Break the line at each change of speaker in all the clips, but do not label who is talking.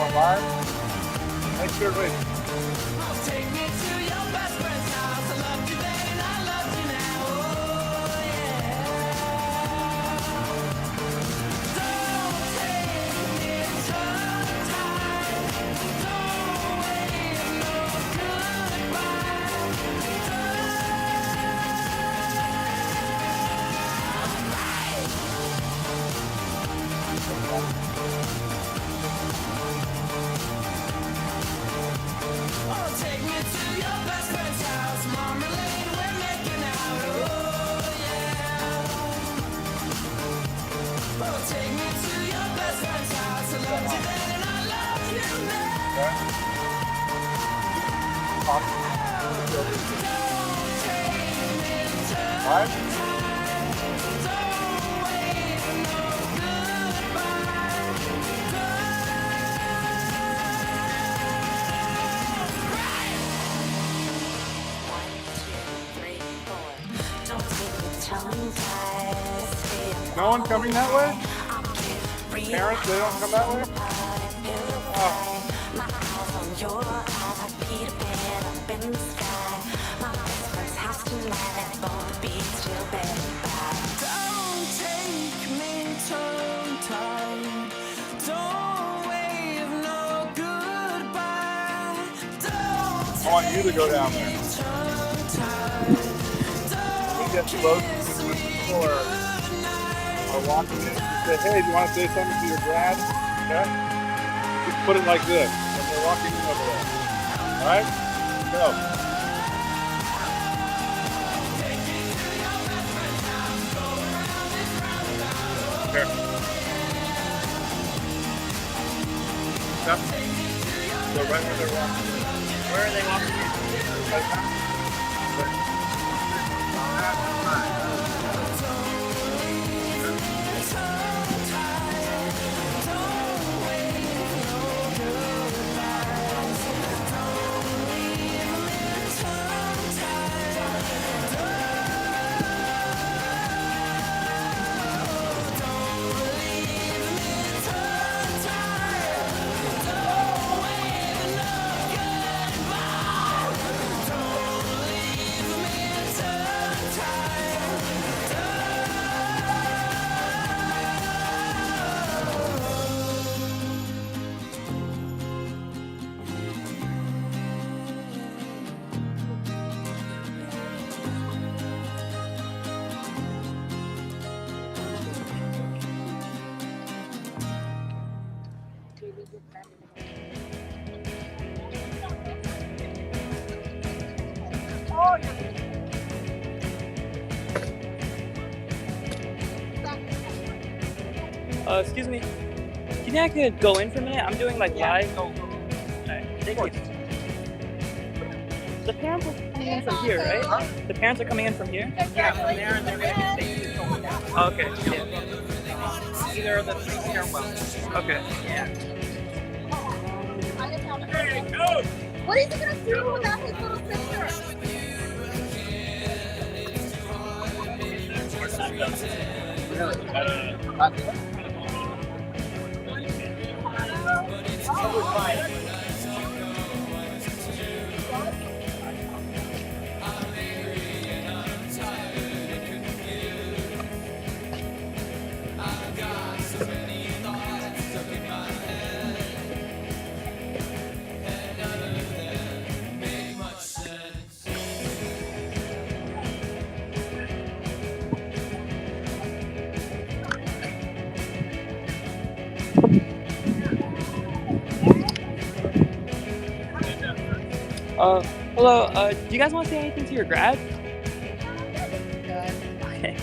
Going live? Make sure we.
Take me to your best friend's house. I loved you then and I love you now. Oh yeah. Don't take me so tight. Don't wave no goodbye. Oh, take me to your best friend's house. Marmalade, we're making out. Oh yeah. Oh, take me to your best friend's house. I loved you then and I love you now.
Pop.
Don't take me so
Live?
tight. Don't wave no goodbye.
No one coming that way? Parents, they don't come that way? Oh.
Don't take me tongue-tied. Don't wave no goodbye. Don't
I want you to go down there.
take me tongue-tied.
We get close to the people or walking in. Just say, hey, do you want to say something to your dad? Okay? Just put it like this when they're walking in over there. Alright? Go. Here. Step. Go right where they're walking. Where are they walking? Right now?
Excuse me. Do you think I could go in for a minute? I'm doing like live. Alright, thank you. The parents are coming in from here, right? Huh? The parents are coming in from here?
Yeah, from there, and they're going to take you going down.
Oh, okay. Yeah.
Either of the three stairwells.
Okay.
Yeah.
What is he gonna do without his little sister?
Hello, do you guys want to say anything to your grad? Okay.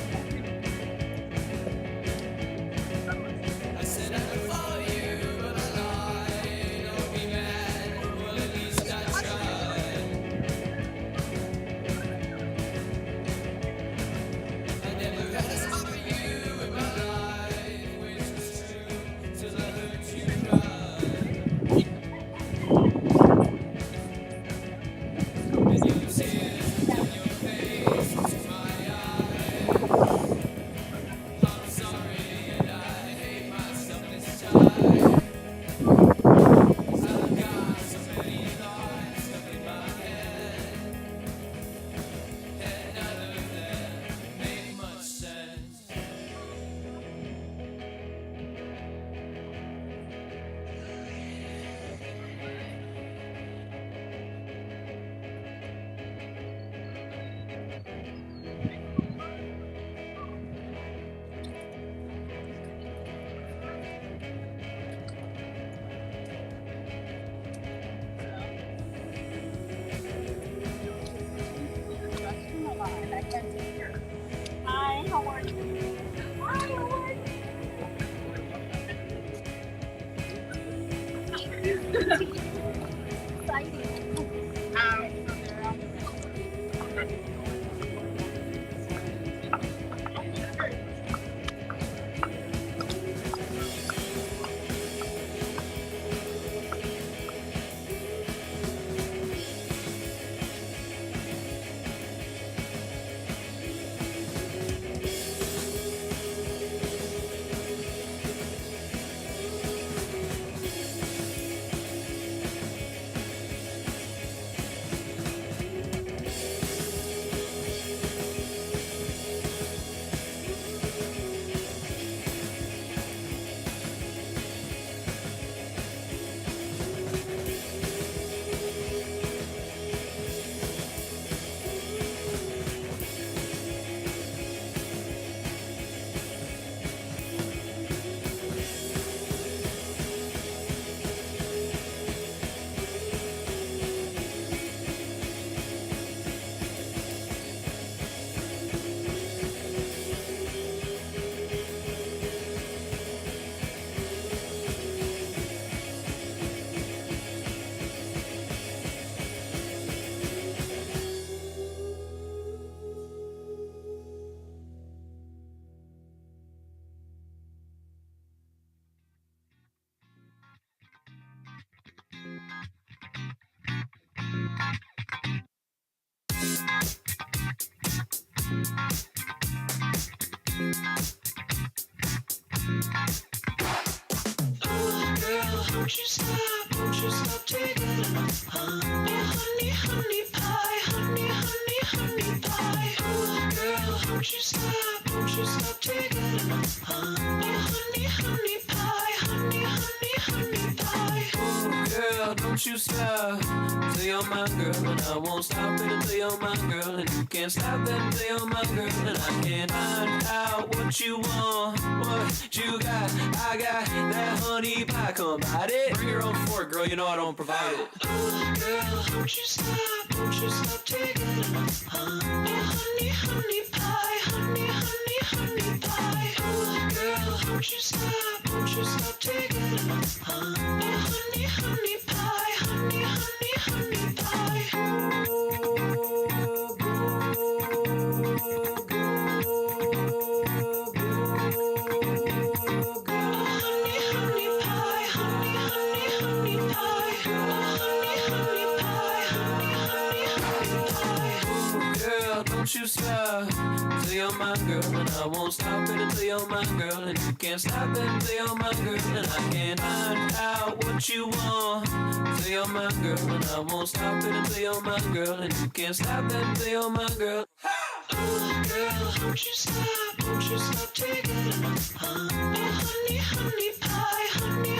Won't you stop taking enough, honey, honey pie, honey pie. Oh, girl, won't you stop taking enough, honey pie, honey pie. Oh, girl, don't you stop till you're my girl, and I won't stop it until you're my girl, and you can't stop it until you're my girl, and I can't find out what you want, what you got. I got that honey pie, come bite it. Bring your own fork, girl, you know I don't provide it. Oh, girl, don't you stop taking enough, honey pie, honey pie. Oh, girl, don't you stop taking enough, honey pie, honey pie. Don't you stop till you're my girl, and I won't stop it until you're my girl, and you can't stop it until you're my girl, and I can't find out what you want till you're my girl, and I won't stop it until you're my girl, and you can't stop it until you're my girl. Oh, girl, don't you stop taking enough, honey pie, honey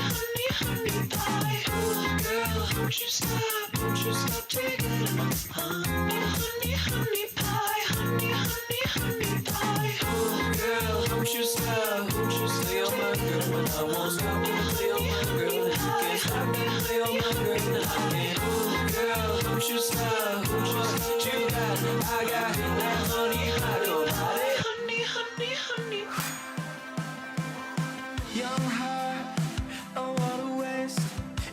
pie. Oh, girl, don't you stop taking enough, honey pie, honey pie. Oh, girl, don't you stop till you're my girl, and I won't stop it until you're my girl, and you can't stop it until you're my girl, and I can't. Oh, girl, don't you stop what you got. I got that honey pie, go bite it. Honey.
Young heart, oh what a waste,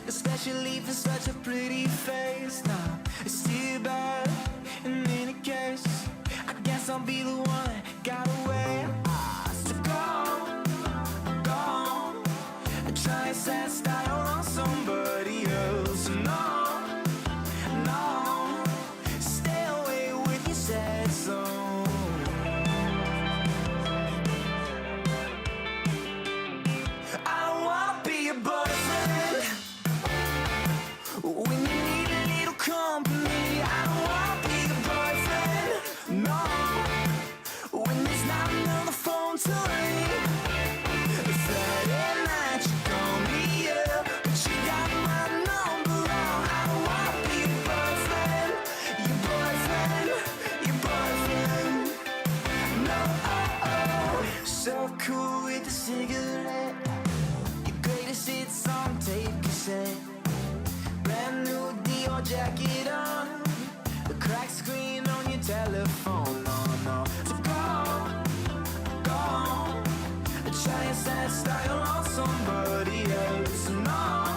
especially for such a pretty face. Now it's too bad. In any case, I guess I'll be the one that got away. So go, try and set style on somebody else. No, stay away with your sad song. I don't wanna be your boyfriend when you need a little company. I don't wanna be your boyfriend, no, when there's not another phone to ring. Friday night you call me up, but you got my number wrong. I don't wanna be your boyfriend, no. So cool with the cigarette, your greatest hits on tape cassette, brand new Dior jacket on, the cracked screen on your telephone. No. So go, try and set style on somebody else. No,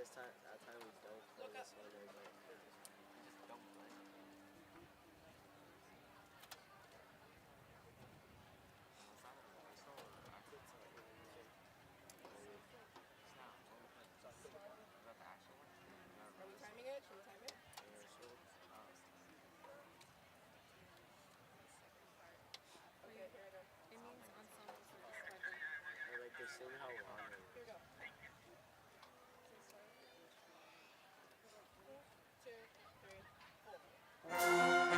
this time, that time we don't play this one, there's like, we just don't play. It's not a rehearsal, I put some it's not, what we playing? Is that the actual one?
Are we timing it? Should we time it?
Rehearsal?
Okay, here I go.
It means ensemble for describing.
Or like they're saying how long it
Here we
is.
go. 2, 3, 4.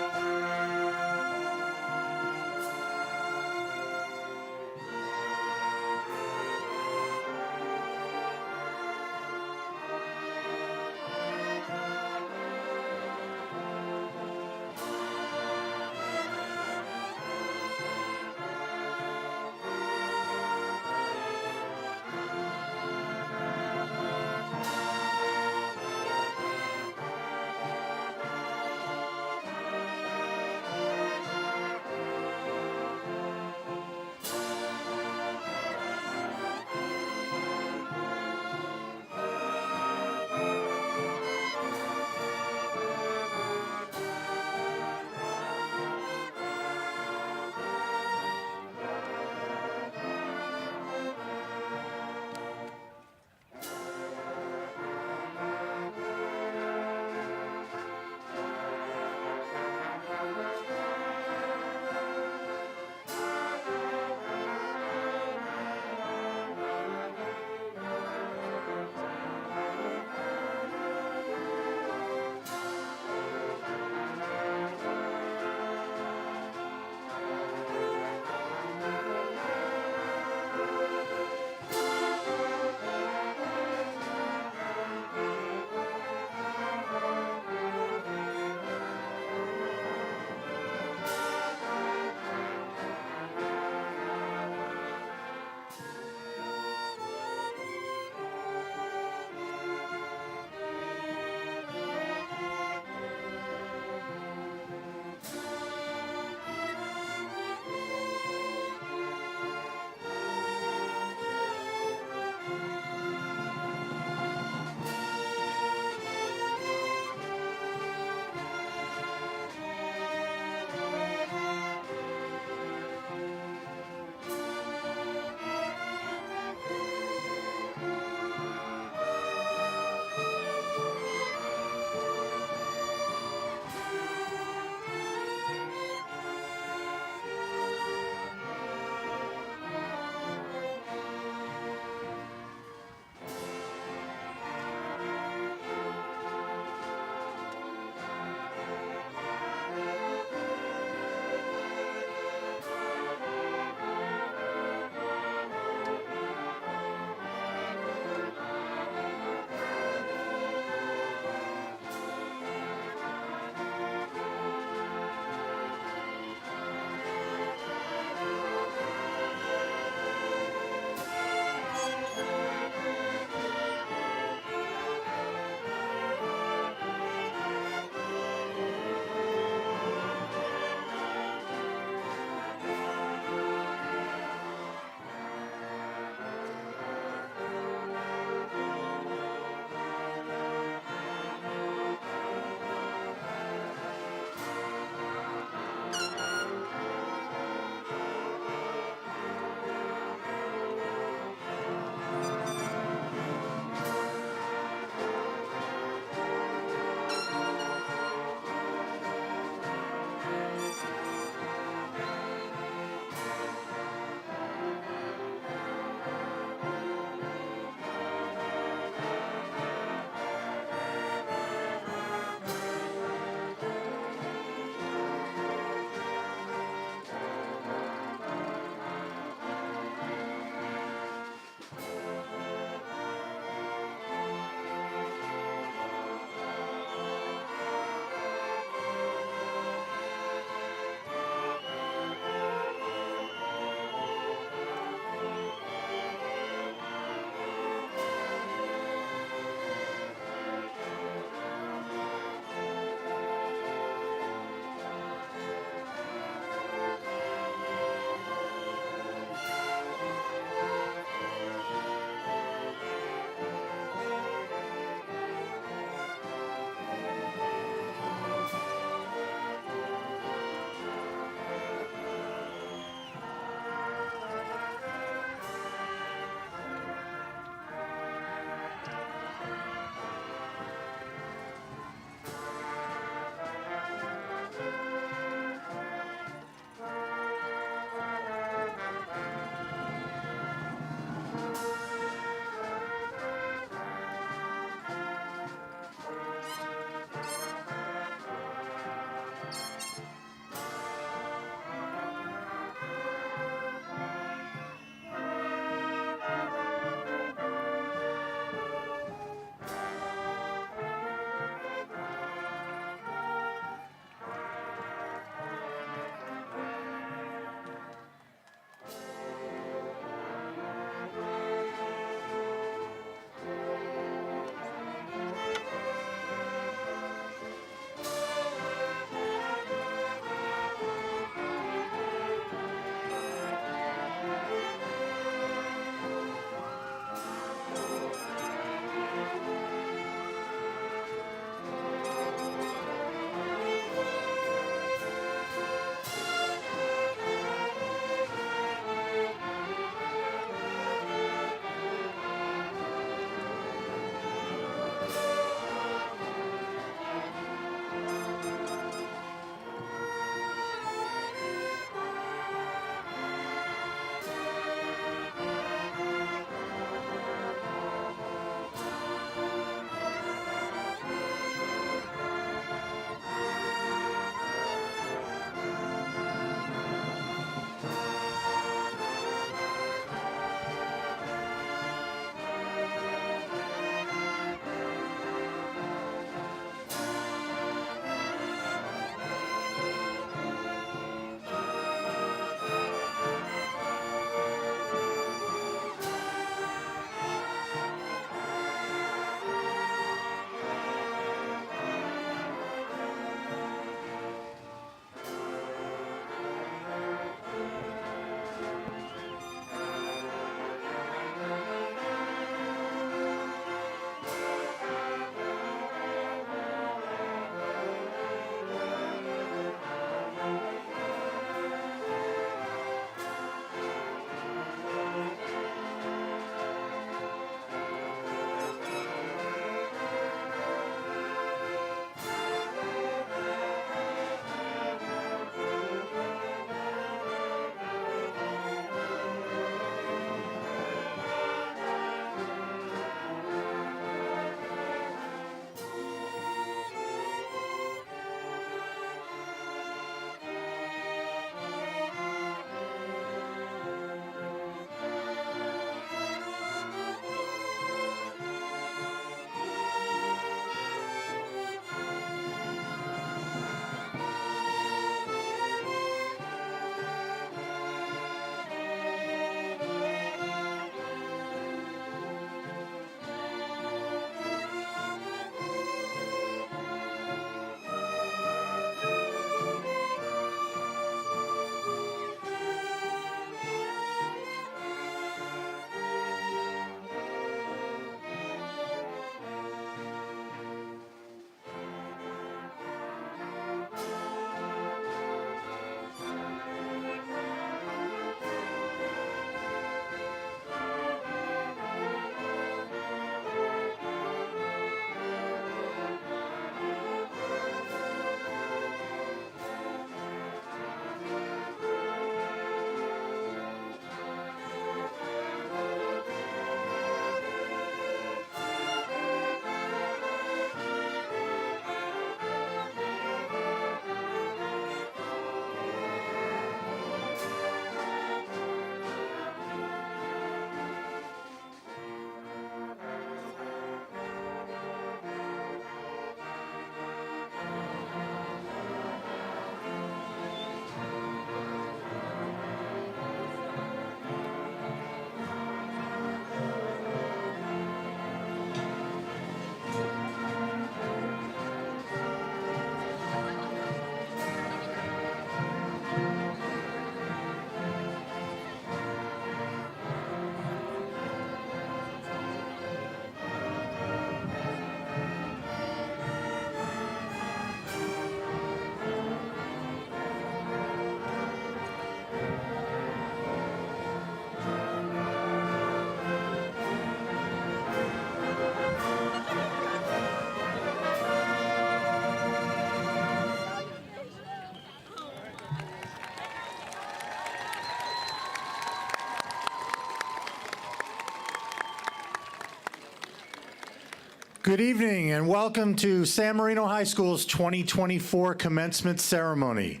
Good evening and welcome to San Marino High School's 2024 commencement ceremony.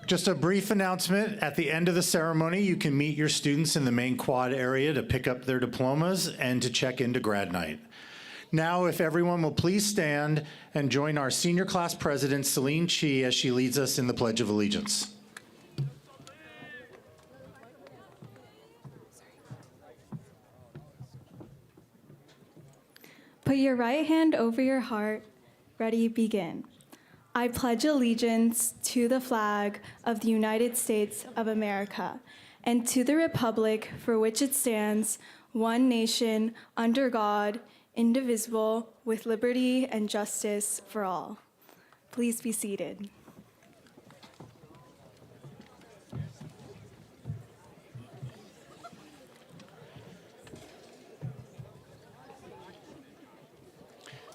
Just a brief announcement, at the end of the ceremony, you can meet your students in the main quad area to pick up their diplomas and to check into grad night. Now, if everyone will please stand and join our senior class president, Celine Chi, as she leads us in the Pledge of Allegiance.
Put your right hand over your heart. Ready, begin. I pledge allegiance to the flag of the United States of America and to the republic for which it stands, one nation, under God, indivisible, with liberty and justice for all. Please be seated.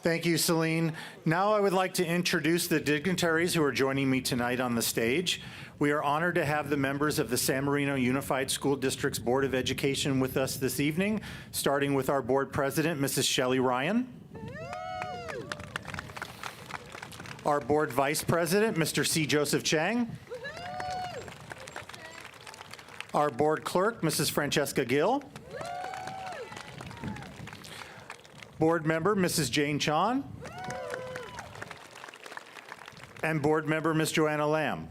Thank you, Celine. Now I would like to introduce the dignitaries who are joining me tonight on the stage. We are honored to have the members of the San Marino Unified School District's Board of Education with us this evening, starting with our board president, Mrs. Shelley Ryan. Our board vice president, Mr. C. Joseph Chang. Our board clerk, Mrs. Francesca Gill. Board member, Mrs. Jane Chan. And board member, Ms. Joanna Lamb.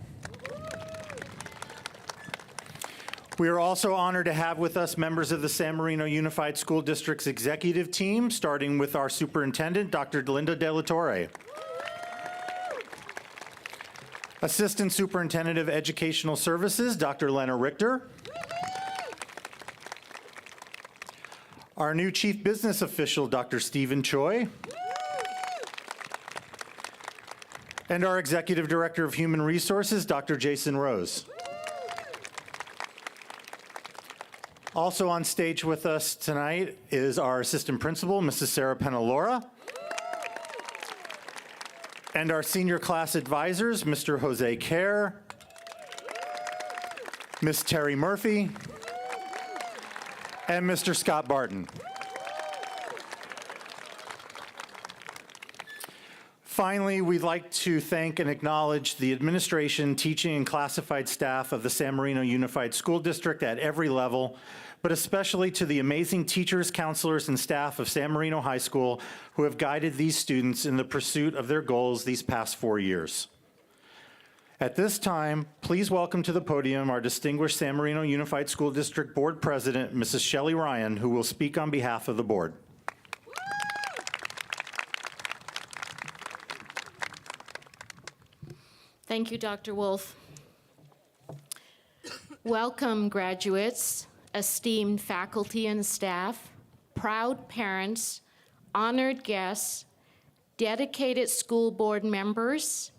We are also honored to have with us members of the San Marino Unified School District's executive team, starting with our superintendent, Dr. Linda De La Torre. Assistant Superintendent of Educational Services, Dr. Lena Richter. Our new Chief Business Official, Dr. Stephen Choi. And our Executive Director of Human Resources, Dr. Jason Rose. Also on stage with us tonight is our Assistant Principal, Mrs. Sarah Penalora. And our Senior Class Advisors, Mr. Jose Kerr, Ms. Terry Murphy, and Mr. Scott Barton. Finally, we'd like to thank and acknowledge the administration, teaching, and classified staff of the San Marino Unified School District at every level, but especially to the amazing teachers, counselors, and staff of San Marino High School who have guided these students in the pursuit of their goals these past 4 years. At this time, please welcome to the podium our distinguished San Marino Unified School District Board President, Mrs. Shelley Ryan, who will speak on behalf of the board.
Thank you, Dr. Wolf. Welcome, graduates, esteemed faculty and staff, proud parents, honored guests, dedicated school board members,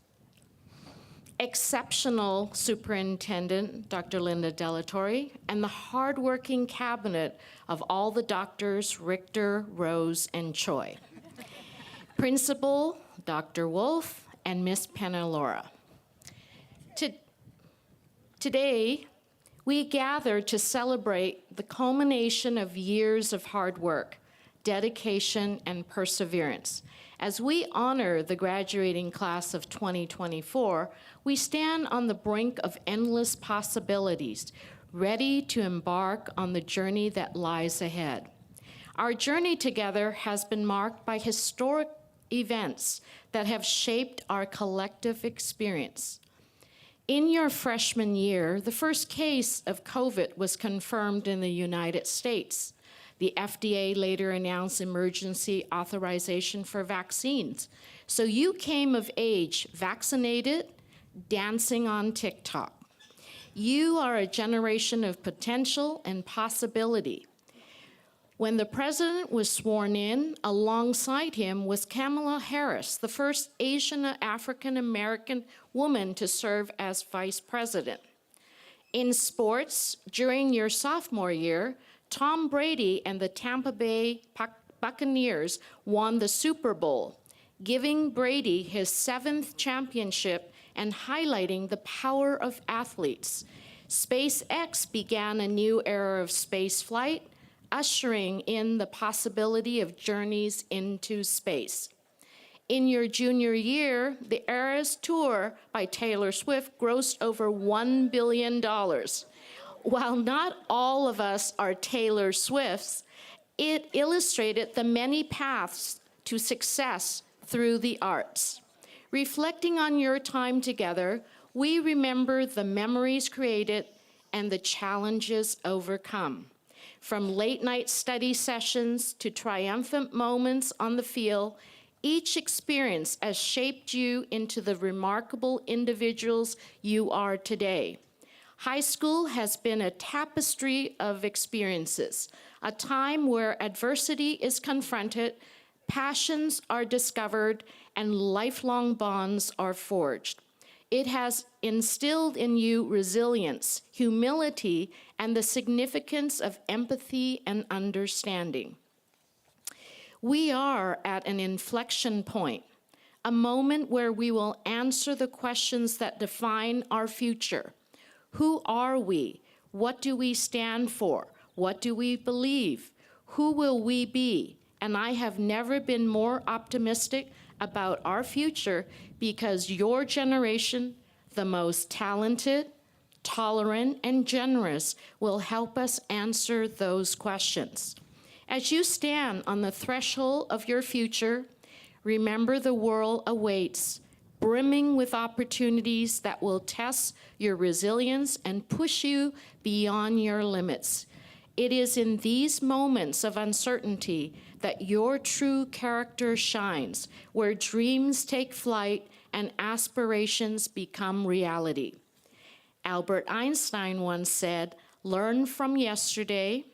exceptional Superintendent, Dr. Linda De La Torre, and the hardworking cabinet of all the doctors, Richter, Rose, and Choi. Principal, Dr. Wolf, and Ms. Penalora. Today, we gather to celebrate the culmination of years of hard work, dedication, and perseverance. As we honor the graduating class of 2024, we stand on the brink of endless possibilities, ready to embark on the journey that lies ahead. Our journey together has been marked by historic events that have shaped our collective experience. In your freshman year, the first case of COVID was confirmed in the United States. The FDA later announced emergency authorization for vaccines. So you came of age vaccinated, dancing on TikTok. You are a generation of potential and possibility. When the president was sworn in, alongside him was Kamala Harris, the first Asian African American woman to serve as vice president. In sports, during your sophomore year, Tom Brady and the Tampa Bay Buccaneers won the Super Bowl, giving Brady his 7th championship and highlighting the power of athletes. SpaceX began a new era of space flight, ushering in the possibility of journeys into space. In your junior year, the Eras Tour by Taylor Swift grossed over $1 billion. While not all of us are Taylor Swifts, it illustrated the many paths to success through the arts. Reflecting on your time together, we remember the memories created and the challenges overcome. From late-night study sessions to triumphant moments on the field, each experience has shaped you into the remarkable individuals you are today. High school has been a tapestry of experiences, a time where adversity is confronted, passions are discovered, and lifelong bonds are forged. It has instilled in you resilience, humility, and the significance of empathy and understanding. We are at an inflection point, a moment where we will answer the questions that define our future. Who are we? What do we stand for? What do we believe? Who will we be? And I have never been more optimistic about our future because your generation, the most talented, tolerant, and generous, will help us answer those questions. As you stand on the threshold of your future, remember the world awaits, brimming with opportunities that will test your resilience and push you beyond your limits. It is in these moments of uncertainty that your true character shines, where dreams take flight and aspirations become reality. Albert Einstein once said, "Learn from yesterday,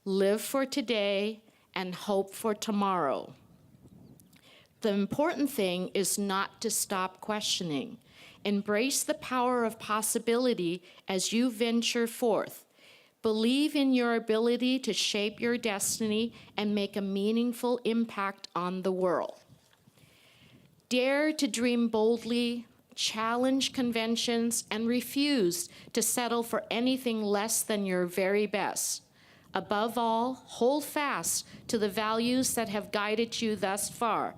live for today, and hope for tomorrow." The important thing is not to stop questioning. Embrace the power of possibility as you venture forth. Believe in your ability to shape your destiny and make a meaningful impact on the world. Dare to dream boldly, challenge conventions, and refuse to settle for anything less than your very best. Above all, hold fast to the values that have guided you thus far: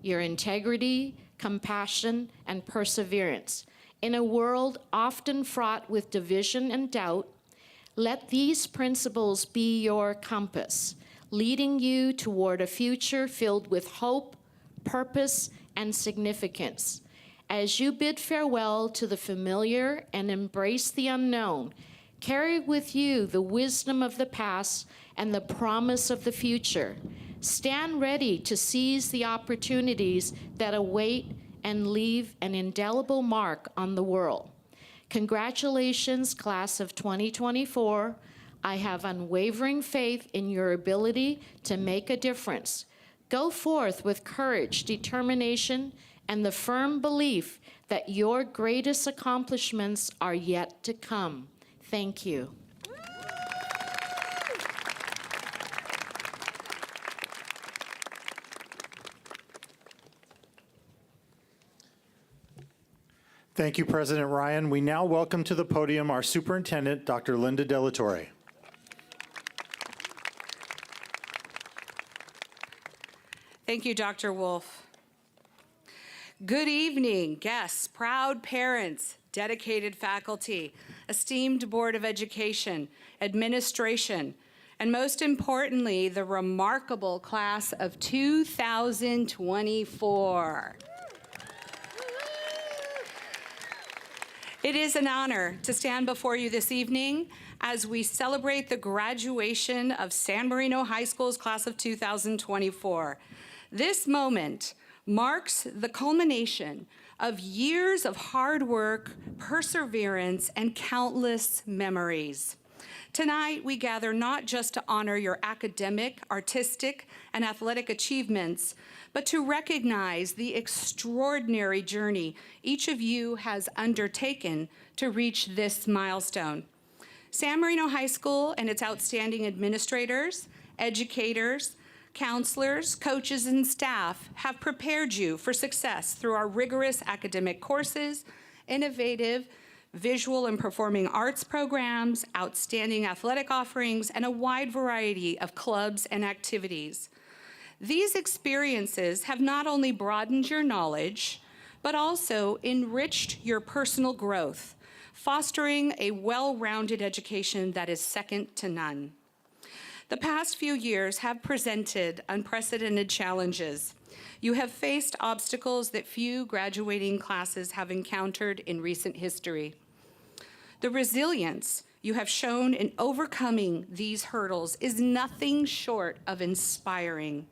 your integrity, compassion, and perseverance. In a world often fraught with division and doubt, let these principles be your compass, leading you toward a future filled with hope, purpose, and significance. As you bid farewell to the familiar and embrace the unknown, carry with you the wisdom of the past and the promise of the future. Stand ready to seize the opportunities that await and leave an indelible mark on the world. Congratulations, class of 2024. I have unwavering faith in your ability to make a difference. Go forth with courage, determination, and the firm belief that your greatest accomplishments are yet to come. Thank you.
Thank you, President Ryan. We now welcome to the podium our Superintendent, Dr. Linda Delatorre.
Thank you, Dr. Wolf. Good evening, guests, proud parents, dedicated faculty, esteemed Board of Education, administration, and most importantly, the remarkable class of 2024. It is an honor to stand before you this evening as we celebrate the graduation of San Marino High School's class of 2024. This moment marks the culmination of years of hard work, perseverance, and countless memories. Tonight, we gather not just to honor your academic, artistic, and athletic achievements, but to recognize the extraordinary journey each of you has undertaken to reach this milestone. San Marino High School and its outstanding administrators, educators, counselors, coaches, and staff have prepared you for success through our rigorous academic courses, innovative visual and performing arts programs, outstanding athletic offerings, and a wide variety of clubs and activities. These experiences have not only broadened your knowledge, but also enriched your personal growth, fostering a well-rounded education that is second to none. The past few years have presented unprecedented challenges. You have faced obstacles that few graduating classes have encountered in recent history. The resilience you have shown in overcoming these hurdles is nothing short of inspiring.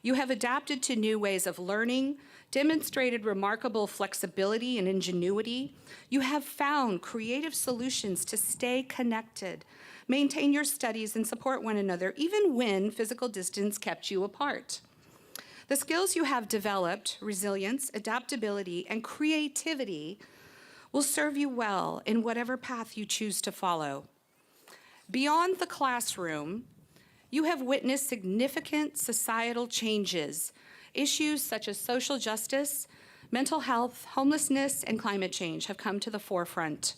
You have adapted to new ways of learning, demonstrated remarkable flexibility and ingenuity. You have found creative solutions to stay connected, maintain your studies, and support one another, even when physical distance kept you apart. The skills you have developed, resilience, adaptability, and creativity, will serve you well in whatever path you choose to follow. Beyond the classroom, you have witnessed significant societal changes. Issues such as social justice, mental health, homelessness, and climate change have come to the forefront.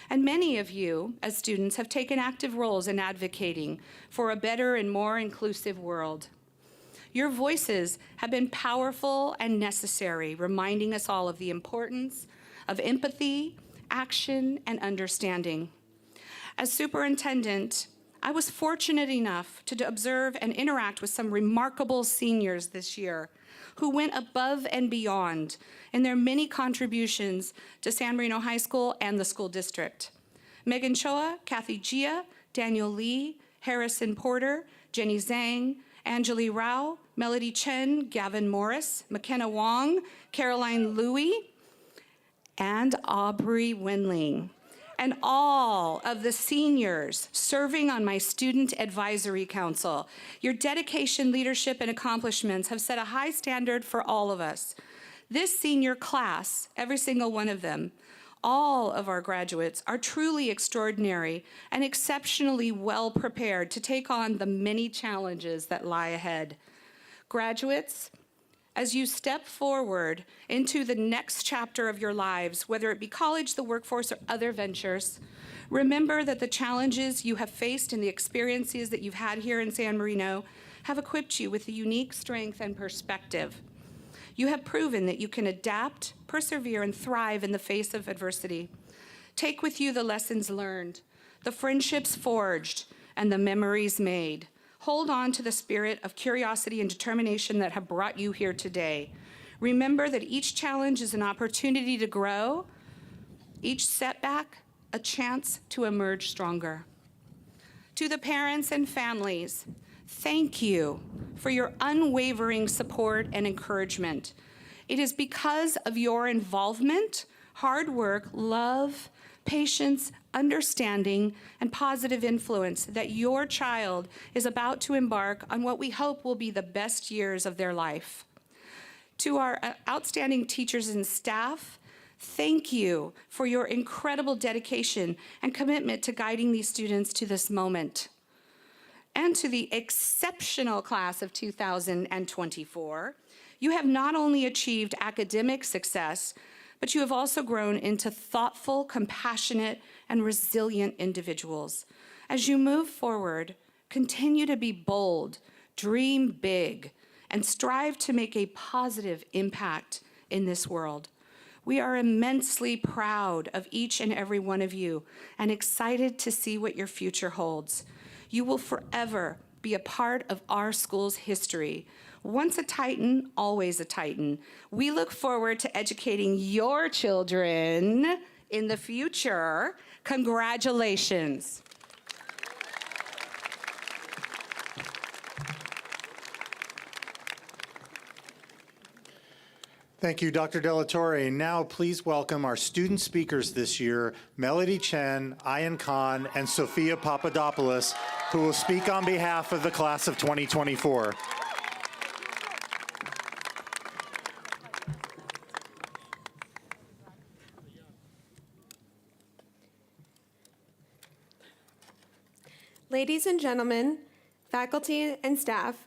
And many of you, as students, have taken active roles in advocating for a better and more inclusive world. Your voices have been powerful and necessary, reminding us all of the importance of empathy, action, and understanding. As superintendent, I was fortunate enough to observe and interact with some remarkable seniors this year who went above and beyond in their many contributions to San Marino High School and the school district. Megan Choa, Kathy Gia, Daniel Lee, Harrison Porter, Jenny Zhang, Anjali Rao, Melody Chen, Gavin Morris, McKenna Wong, Caroline Louie, and Aubrey Winling, and all of the seniors serving on my Student Advisory Council. Your dedication, leadership, and accomplishments have set a high standard for all of us. This senior class, every single one of them, all of our graduates are truly extraordinary and exceptionally well prepared to take on the many challenges that lie ahead. Graduates, as you step forward into the next chapter of your lives, whether it be college, the workforce, or other ventures, remember that the challenges you have faced and the experiences that you've had here in San Marino have equipped you with a unique strength and perspective. You have proven that you can adapt, persevere, and thrive in the face of adversity. Take with you the lessons learned, the friendships forged, and the memories made. Hold on to the spirit of curiosity and determination that have brought you here today. Remember that each challenge is an opportunity to grow, each setback a chance to emerge stronger. To the parents and families, thank you for your unwavering support and encouragement. It is because of your involvement, hard work, love, patience, understanding, and positive influence that your child is about to embark on what we hope will be the best years of their life. To our outstanding teachers and staff, thank you for your incredible dedication and commitment to guiding these students to this moment. And to the exceptional class of 2024, you have not only achieved academic success, but you have also grown into thoughtful, compassionate, and resilient individuals. As you move forward, continue to be bold, dream big, and strive to make a positive impact in this world. We are immensely proud of each and every one of you and excited to see what your future holds. You will forever be a part of our school's history. Once a Titan, always a Titan. We look forward to educating your children in the future. Congratulations.
Thank you, Dr. Delatorre. Now, please welcome our student speakers this year, Melody Chen, Ayan Khan, and Sophia Papadopoulos, who will speak on behalf of the class of 2024.
Ladies and gentlemen, faculty and staff,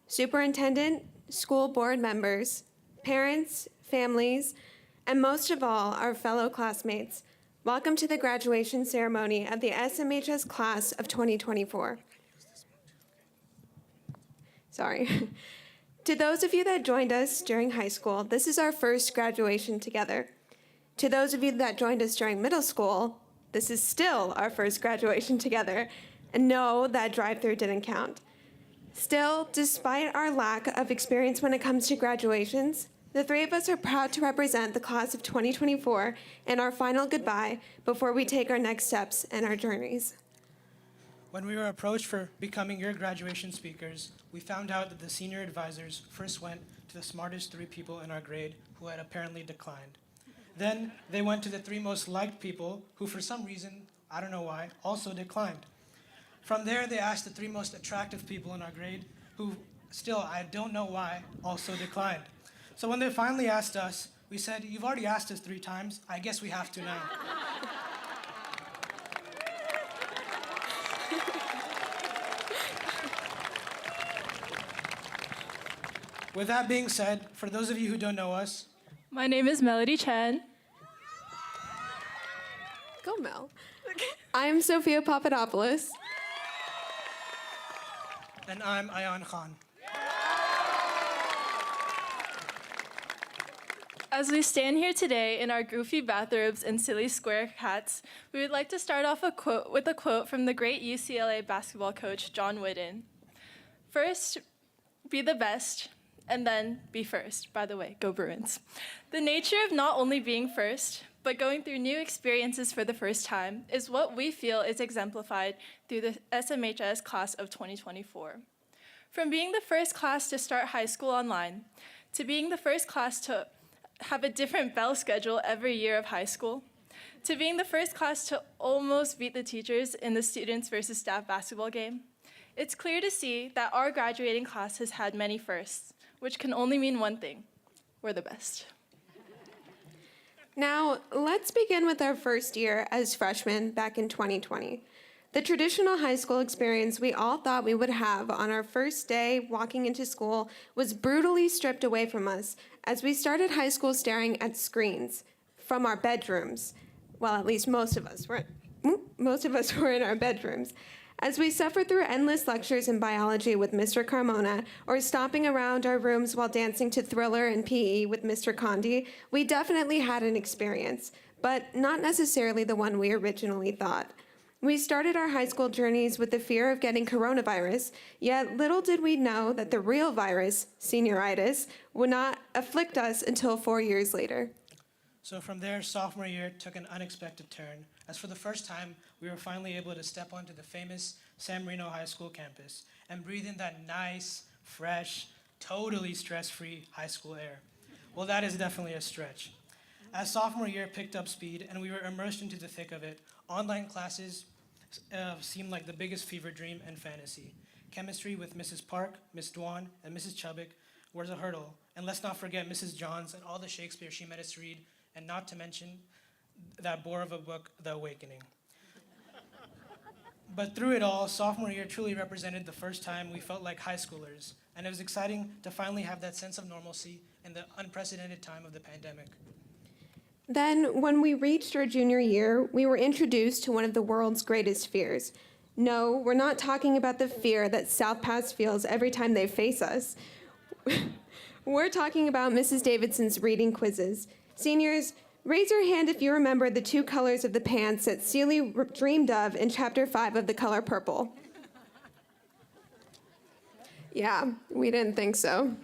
superintendent, school board members, parents, families, and most of all, our fellow classmates, Welcome to the graduation ceremony of the SMHS class of 2024. Sorry. To those of you that joined us during high school, this is our first graduation together. To those of you that joined us during middle school, this is still our first graduation together. And no, that drive-through didn't count. Still, despite our lack of experience when it comes to graduations, the three of us are proud to represent the class of 2024 in our final goodbye before we take our next steps in our journeys.
When we were approached for becoming your graduation speakers, we found out that the senior advisors first went to the smartest 3 people in our grade who had apparently declined. Then they went to the 3 most liked people who, for some reason, I don't know why, also declined. From there, they asked the 3 most attractive people in our grade who, still, I don't know why, also declined. So when they finally asked us, we said, "You've already asked us 3 times, I guess we have to now." With that being said, for those of you who don't know us,
my name is Melody Chen.
Go, Mel. I am Sophia Papadopoulos.
And I'm Ayan Khan.
As we stand here today in our goofy bathrobes and silly square hats, we would like to start off with a quote from the great UCLA basketball coach, John Wooden. "First, be the best, and then be first." By the way, go Bruins. The nature of not only being first, but going through new experiences for the first time is what we feel is exemplified through the SMHS class of 2024. From being the first class to start high school online, to being the first class to have a different bell schedule every year of high school, to being the first class to almost beat the teachers in the students versus staff basketball game, it's clear to see that our graduating class has had many firsts, which can only mean one thing: we're the best.
Now, let's begin with our first year as freshmen back in 2020. The traditional high school experience we all thought we would have on our first day walking into school was brutally stripped away from us as we started high school staring at screens from our bedrooms. Well, at least most of us were in our bedrooms. As we suffered through endless lectures in biology with Mr. Carmona, or stomping around our rooms while dancing to Thriller and PE with Mr. Condi, we definitely had an experience, but not necessarily the one we originally thought. We started our high school journeys with the fear of getting coronavirus, yet little did we know that the real virus, senioritis, would not afflict us until 4 years later.
So from there, sophomore year took an unexpected turn, as for the first time, we were finally able to step onto the famous San Marino High School campus and breathe in that nice, fresh, totally stress-free high school air. Well, that is definitely a stretch. As sophomore year picked up speed and we were immersed into the thick of it, online classes seemed like the biggest fever dream and fantasy. Chemistry with Mrs. Park, Miss Dwan, and Mrs. Chubbuck was a hurdle. And let's not forget Mrs. Johns and all the Shakespeare she made us read, and not to mention that bore of a book, The Awakening. But through it all, sophomore year truly represented the first time we felt like high schoolers, and it was exciting to finally have that sense of normalcy in the unprecedented time of the pandemic.
Then, when we reached our junior year, we were introduced to one of the world's greatest fears. No, we're not talking about the fear that South Pass feels every time they face us. We're talking about Mrs. Davidson's reading quizzes. Seniors, raise your hand if you remember the 2 colors of the pants that Celie dreamed of in Chapter 5 of The Color Purple. Yeah, we didn't think so.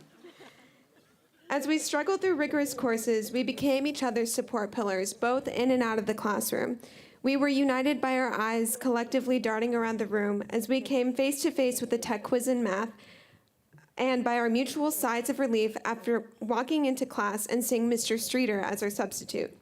As we struggled through rigorous courses, we became each other's support pillars, both in and out of the classroom. We were united by our eyes collectively darting around the room as we came face to face with the tech quiz in math, and by our mutual sighs of relief after walking into class and seeing Mr. Streeter as our substitute.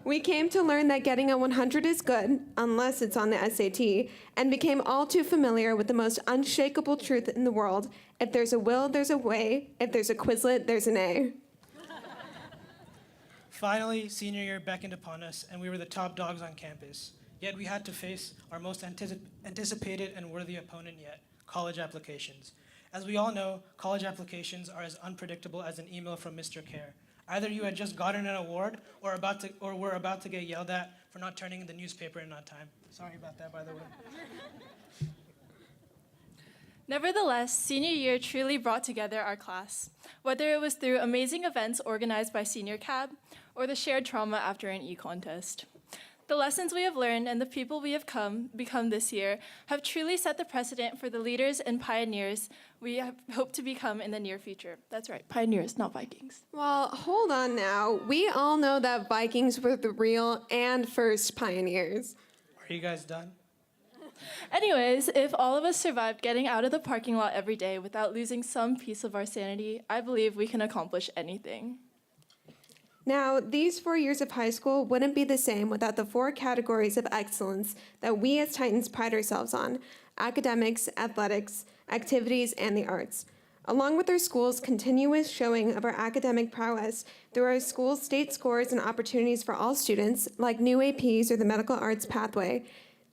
We came to learn that getting a 100 is good, unless it's on the SAT, and became all too familiar with the most unshakable truth in the world: if there's a will, there's a way; if there's a Quizlet, there's an A.
Finally, senior year beckoned upon us, and we were the top dogs on campus. Yet we had to face our most anticipated and worthy opponent yet: college applications. As we all know, college applications are as unpredictable as an email from Mr. Care. Either you had just gotten an award or were about to get yelled at for not turning in the newspaper in on time. Sorry about that, by the way.
Nevertheless, senior year truly brought together our class, whether it was through amazing events organized by Senior Cab or the shared trauma after an e-contest. The lessons we have learned and the people we have become this year have truly set the precedent for the leaders and pioneers we hope to become in the near future. That's right, pioneers, not Vikings.
Well, hold on now. We all know that Vikings were the real and first pioneers.
Are you guys done?
Anyways, if all of us survived getting out of the parking lot every day without losing some piece of our sanity, I believe we can accomplish anything.
Now, these 4 years of high school wouldn't be the same without the 4 categories of excellence that we as Titans pride ourselves on: academics, athletics, activities, and the arts. Along with our school's continuous showing of our academic prowess through our school's state scores and opportunities for all students, like new APs or the medical arts pathway,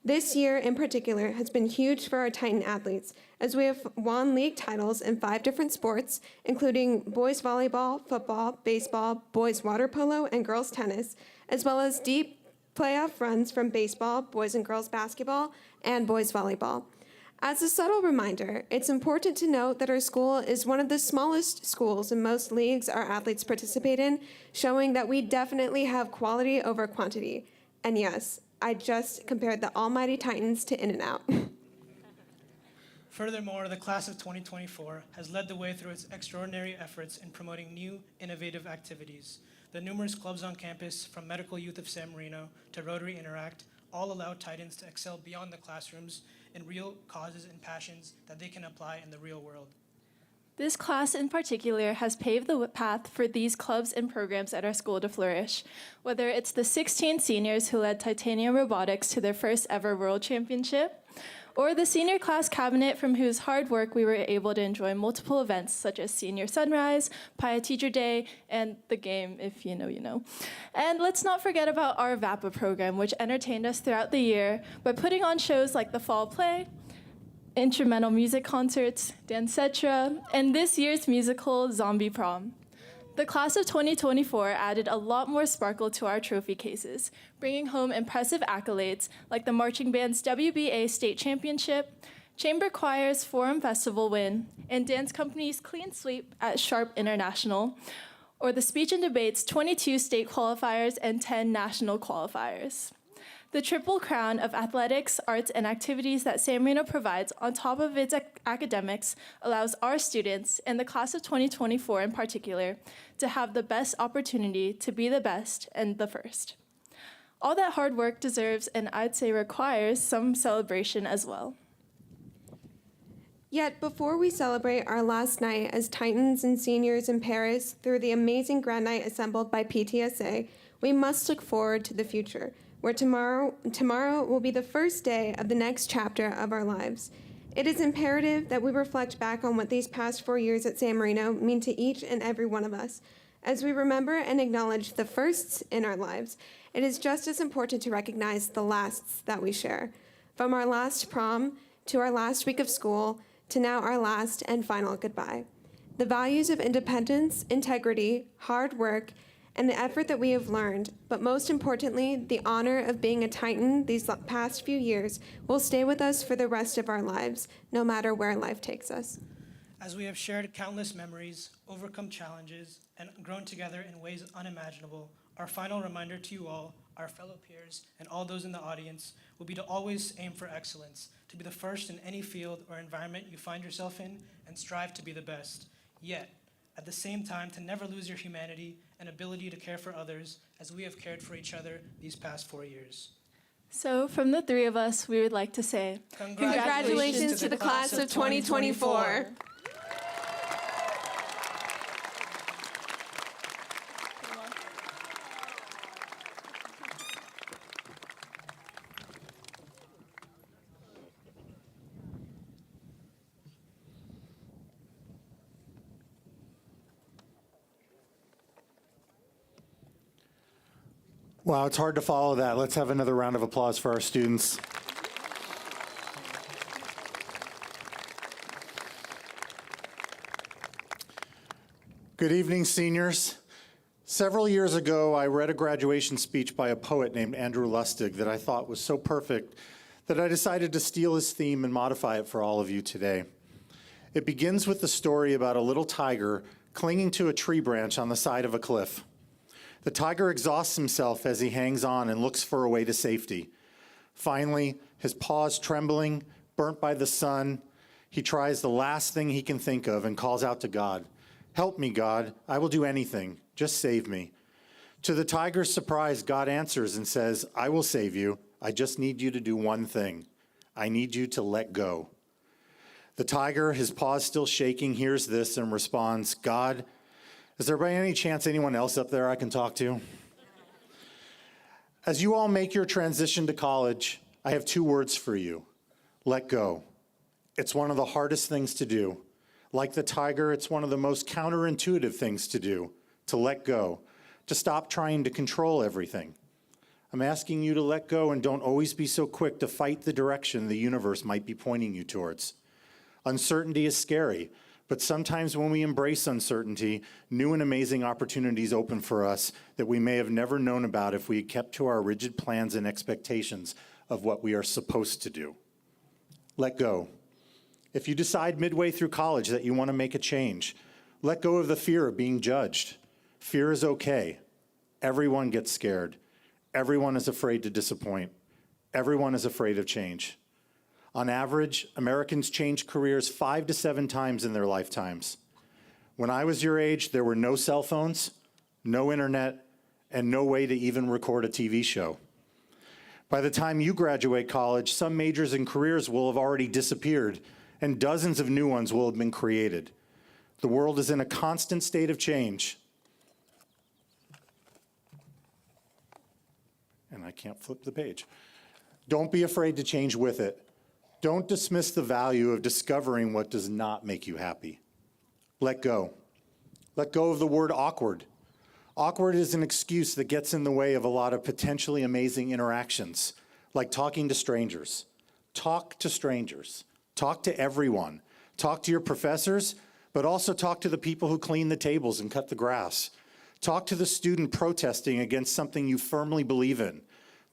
this year in particular has been huge for our Titan athletes, as we have won league titles in 5 different sports, including boys volleyball, football, baseball, boys water polo, and girls tennis, as well as deep playoff runs from baseball, boys and girls basketball, and boys volleyball. As a subtle reminder, it's important to note that our school is one of the smallest schools in most leagues our athletes participate in, showing that we definitely have quality over quantity. And yes, I just compared the almighty Titans to In-N-Out.
Furthermore, the class of 2024 has led the way through its extraordinary efforts in promoting new, innovative activities. The numerous clubs on campus, from Medical Youth of San Marino to Rotary Interact, all allow Titans to excel beyond the classrooms in real causes and passions that they can apply in the real world.
This class in particular has paved the path for these clubs and programs at our school to flourish, whether it's the 16 seniors who led Titanium Robotics to their first ever World Championship, or the senior class cabinet from whose hard work we were able to enjoy multiple events such as Senior Sunrise, Pia Teacher Day, and the game, if you know, you know. And let's not forget about our VAPA program, which entertained us throughout the year by putting on shows like the Fall Play, instrumental music concerts, Dancetra, and this year's musical, Zombie Prom. The class of 2024 added a lot more sparkle to our trophy cases, bringing home impressive accolades like the Marching Band's WBA State Championship, Chamber Choir's Forum Festival win, and Dance Company's Clean Sweep at Sharp International, or the Speech and Debate's 22 state qualifiers and 10 national qualifiers. The triple crown of athletics, arts, and activities that San Marino provides on top of its academics allows our students, and the class of 2024 in particular, to have the best opportunity to be the best and the first. All that hard work deserves, and I'd say requires, some celebration as well.
Yet before we celebrate our last night as Titans and seniors in Paris through the amazing grand night assembled by PTSA, we must look forward to the future, where tomorrow will be the first day of the next chapter of our lives. It is imperative that we reflect back on what these past 4 years at San Marino mean to each and every one of us. As we remember and acknowledge the firsts in our lives, it is just as important to recognize the lasts that we share. From our last prom, to our last week of school, to now our last and final goodbye. The values of independence, integrity, hard work, and the effort that we have learned, but most importantly, the honor of being a Titan these past few years will stay with us for the rest of our lives, no matter where life takes us.
As we have shared countless memories, overcome challenges, and grown together in ways unimaginable, our final reminder to you all, our fellow peers, and all those in the audience will be to always aim for excellence, to be the first in any field or environment you find yourself in, and strive to be the best. Yet, at the same time, to never lose your humanity and ability to care for others as we have cared for each other these past 4 years.
So, from the 3 of us, we would like to say,
Congratulations to the class of 2024.
Wow, it's hard to follow that. Let's have another round of applause for our students. Good evening, seniors. Several years ago, I read a graduation speech by a poet named Andrew Lustig that I thought was so perfect that I decided to steal his theme and modify it for all of you today. It begins with the story about a little tiger clinging to a tree branch on the side of a cliff. The tiger exhausts himself as he hangs on and looks for a way to safety. Finally, his paws trembling, burnt by the sun, he tries the last thing he can think of and calls out to God. "Help me, God. I will do anything. Just save me." To the tiger's surprise, God answers and says, "I will save you. I just need you to do one thing. I need you to let go." The tiger, his paws still shaking, hears this and responds, "God, is there by any chance anyone else up there I can talk to?" As you all make your transition to college, I have two words for you. Let go. It's one of the hardest things to do. Like the tiger, it's one of the most counterintuitive things to do, to let go, to stop trying to control everything. I'm asking you to let go and don't always be so quick to fight the direction the universe might be pointing you towards. Uncertainty is scary, but sometimes when we embrace uncertainty, new and amazing opportunities open for us that we may have never known about if we had kept to our rigid plans and expectations of what we are supposed to do. Let go. If you decide midway through college that you want to make a change, let go of the fear of being judged. Fear is okay. Everyone gets scared. Everyone is afraid to disappoint. Everyone is afraid of change. On average, Americans change careers 5 to 7 times in their lifetimes. When I was your age, there were no cell phones, no internet, and no way to even record a TV show. By the time you graduate college, some majors and careers will have already disappeared, and dozens of new ones will have been created. The world is in a constant state of change. And I can't flip the page. Don't be afraid to change with it. Don't dismiss the value of discovering what does not make you happy. Let go. Let go of the word awkward. Awkward is an excuse that gets in the way of a lot of potentially amazing interactions, like talking to strangers. Talk to strangers. Talk to everyone. Talk to your professors, but also talk to the people who clean the tables and cut the grass. Talk to the student protesting against something you firmly believe in.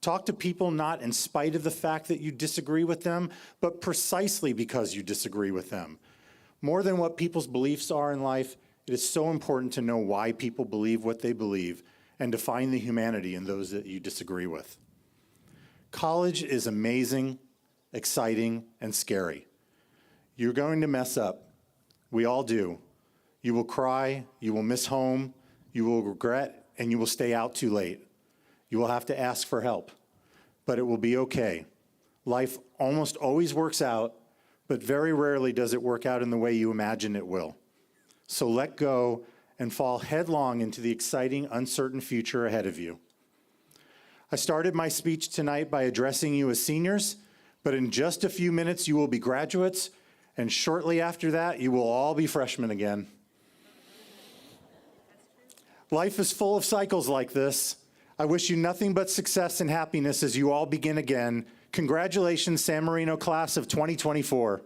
Talk to people not in spite of the fact that you disagree with them, but precisely because you disagree with them. More than what people's beliefs are in life, it is so important to know why people believe what they believe and to find the humanity in those that you disagree with. College is amazing, exciting, and scary. You're going to mess up. We all do. You will cry, you will miss home, you will regret, and you will stay out too late. You will have to ask for help, but it will be okay. Life almost always works out, but very rarely does it work out in the way you imagine it will. So let go and fall headlong into the exciting, uncertain future ahead of you. I started my speech tonight by addressing you as seniors, but in just a few minutes you will be graduates, and shortly after that you will all be freshmen again. Life is full of cycles like this. I wish you nothing but success and happiness as you all begin again. Congratulations, San Marino class of 2024.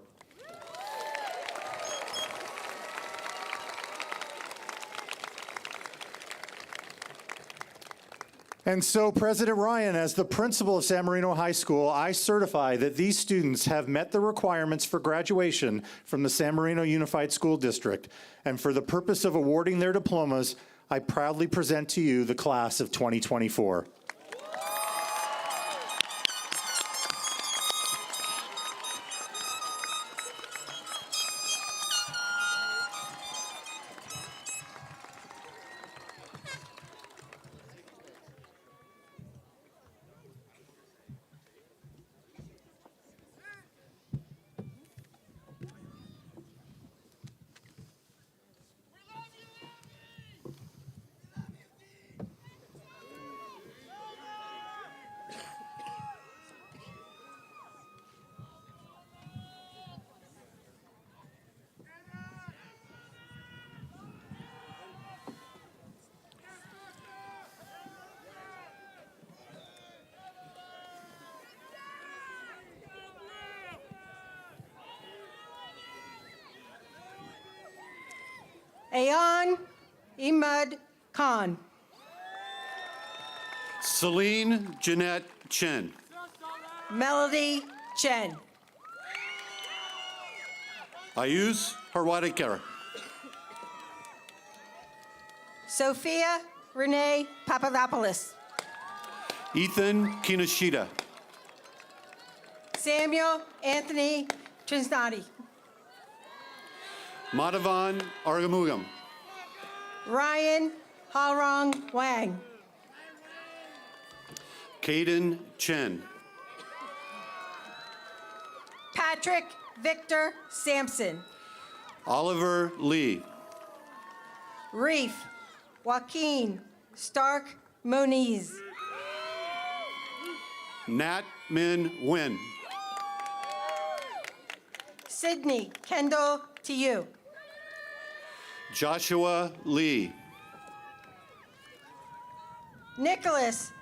And so, President Ryan, as the principal of San Marino High School, I certify that these students have met the requirements for graduation from the San Marino Unified School District. And for the purpose of awarding their diplomas, I proudly present to you the class of 2024.
Ayan Imad Khan. Celine Jeanette Chen.
Melody Chen.
Ayus Harwadikar.
Sophia Renee Papadopoulos.
Ethan Kinoshita.
Samuel Anthony Trisnati.
Madhavan Argamugam.
Ryan Harong Wang.
Caden Chen.
Patrick Victor Sampson.
Oliver Lee.
Reef Joaquin Stark Moniz.
Nat Min Nguyen.
Sydney Kendall to you.
Joshua Lee.
Nicholas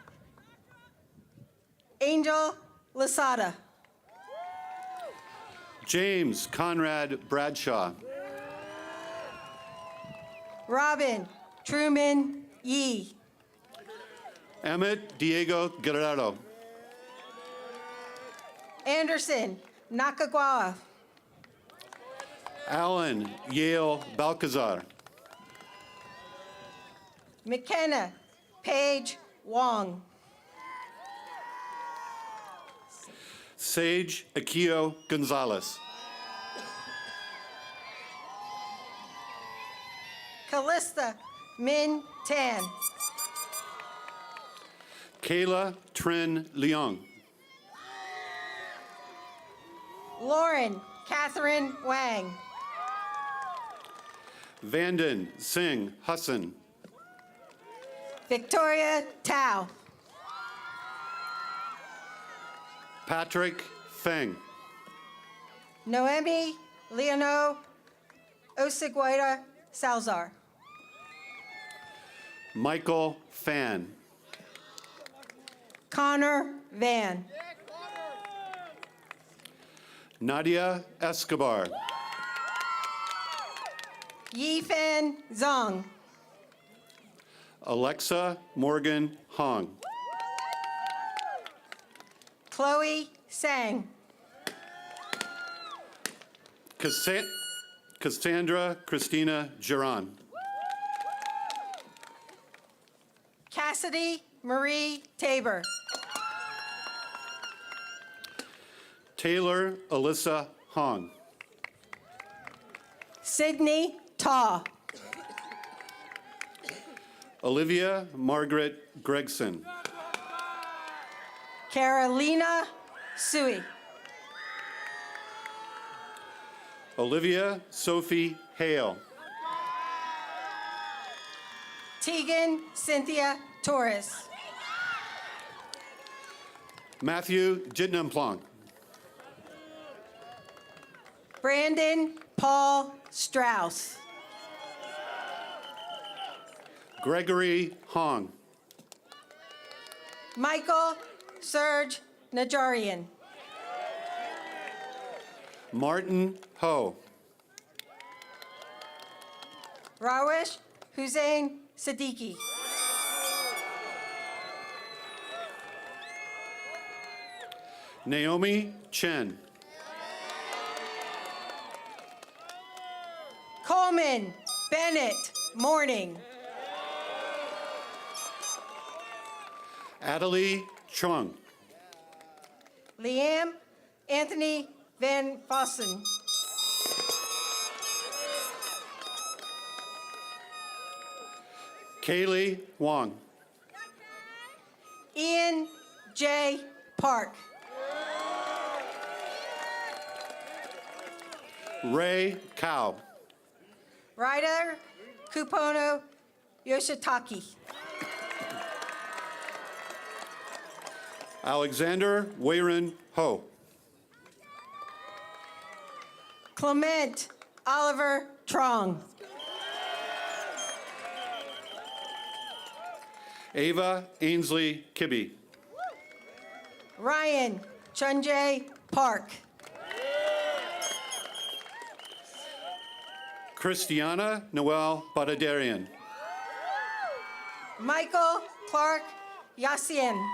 Angel Lasada.
James Conrad Bradshaw.
Robin Truman Yee.
Emmett Diego Guerrero.
Anderson Nakagawa.
Alan Yale Balcazar.
McKenna Paige Wong.
Sage Akio Gonzalez.
Callista Min Tan.
Kayla Trin Leong.
Lauren Catherine Wang.
Vanden Singh Hassan.
Victoria Tao.
Patrick Feng.
Noemi Leono Oseguera Salzar.
Michael Fan.
Connor Van.
Nadia Escobar.
Yifan Zong.
Alexa Morgan Hong.
Chloe Sang.
Cassandra Christina Giron.
Cassidy Marie Tabor.
Taylor Alyssa Hong.
Sydney Taw.
Olivia Margaret Gregson.
Carolina Sui.
Olivia Sophie Hale.
Tegan Cynthia Torres.
Matthew Jitnamplong.
Brandon Paul Strauss.
Gregory Hong.
Michael Serge Najarian.
Martin Ho.
Rawish Hussein Siddiqui.
Naomi Chen.
Coleman Bennett Morning.
Adelie Chung.
Liam Anthony Van Vossen.
Kaylee Wong.
Ian J. Park.
Ray Cow.
Ryder Kupono Yoshitaki.
Alexander Wayron Ho.
Clement Oliver Trong.
Ava Ainsley Kibbe.
Ryan Chunjae Park.
Christiana Noel Badadarian.
Michael Clark Yassine.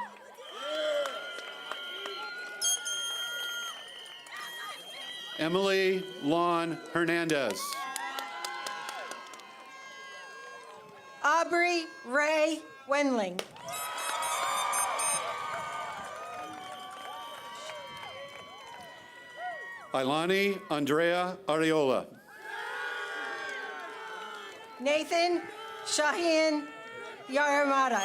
Emily Lon Hernandez.
Aubrey Ray Wendling.
Ilani Andrea Ariola.
Nathan Shaheen Yaramada.